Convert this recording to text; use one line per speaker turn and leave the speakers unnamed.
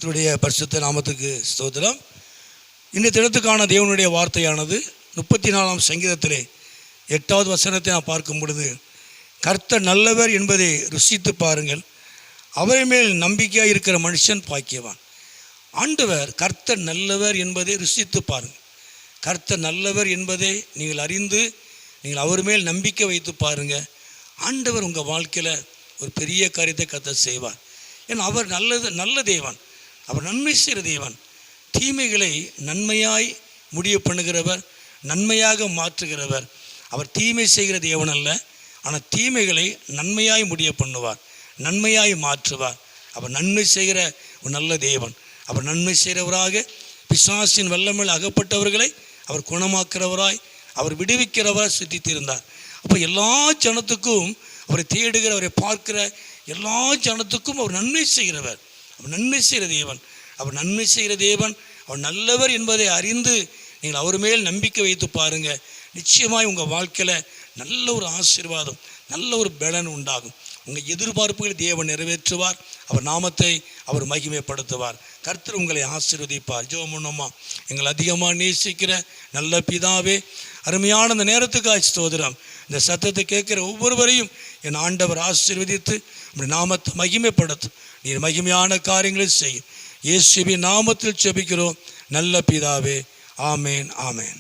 கர்த்தருடைய பரிசுத்த நாமத்துக்கு ஸ்தோத்திரம். இந்த தினத்துக்கான தேவனுடைய வார்த்தையானது 34ஆம் சங்கீதத்திலே 8வது வசனத்தை நான் பார்க்கும் பொழுது, கர்த்தர் நல்லவர் என்பதை ருசித்து பாருங்கள், அவரை மேல் நம்பிக்கையாக இருக்கிற மனுஷன் பாக்கியவான். ஆண்டவர் கர்த்தர் நல்லவர் என்பதை ருசித்து பாருங்கள். கர்த்தர் நல்லவர் என்பதை நீங்கள் அறிந்து நீங்கள் அவர் மேல் நம்பிக்கை வைத்து பாருங்கள். ஆண்டவர் உங்கள் வாழ்க்கையில் ஒரு பெரிய காரியத்தை கர்த்தர் செய்வார். ஏன்னா அவர் நல்ல தேவன், அவர் நன்மை செய்கிற தேவன். தீமைகளை நன்மையாய் முடிய பண்ணுகிறவர், நன்மையாக மாற்றுகிறவர். அவர் தீமை செய்கிற தேவன் அல்ல, ஆனால் தீமைகளை நன்மையாய் முடிய பண்ணுவார், நன்மையாய் மாற்றுவார். அவர் நன்மை செய்கிற ஒரு நல்ல தேவன். அவர் நன்மை செய்கிறவராக பிசாசின் வல்லமையில் அகப்பட்டவர்களை அவர் குணமாக்குறவராய், அவர் விடுவிக்கிறவராய் சுற்றித்திருந்தார். அப்போ எல்லா ஜனத்துக்கும் அவரை தேடுகிற, அவரை பார்க்கிற எல்லா ஜனத்துக்கும் அவர் நன்மை செய்கிறவர். அவர் நன்மை செய்கிற தேவன், அவர் நன்மை செய்கிற தேவன். அவர் நல்லவர் என்பதை அறிந்து நீங்கள் அவர் மேல் நம்பிக்கை வைத்து பாருங்கள். நிச்சயமாய் உங்கள் வாழ்க்கையில் நல்ல ஒரு ஆசீர்வாதம், நல்ல ஒரு பலன் உண்டாகும். உங்கள் எதிர்பார்ப்புகளை தேவன் நிறைவேற்றுவார். அவர் நாமத்தை அவர் மகிமைப்படுத்துவார். கர்த்தர் உங்களை ஆசீர்வதிப்பார். ஜெபம் பண்ணுவோமா? எங்களை அதிகமாக நேசிக்கிற நல்ல பிதாவே, அருமையான இந்த நேரத்துக்காய் ஸ்தோத்திரம். இந்த சத்தத்தை கேட்குற ஒவ்வொருவரையும் என் ஆண்டவர் ஆசீர்வதித்து உங்களுடைய நாமத்தை மகிமைப்படுத்தும். நீர் மகிமையான காரியங்களை செய்யும். இயேசுவின் நாமத்தில் ஜெபிக்கிறோம் நல்ல பிதாவே. ஆமேன், ஆமேன்.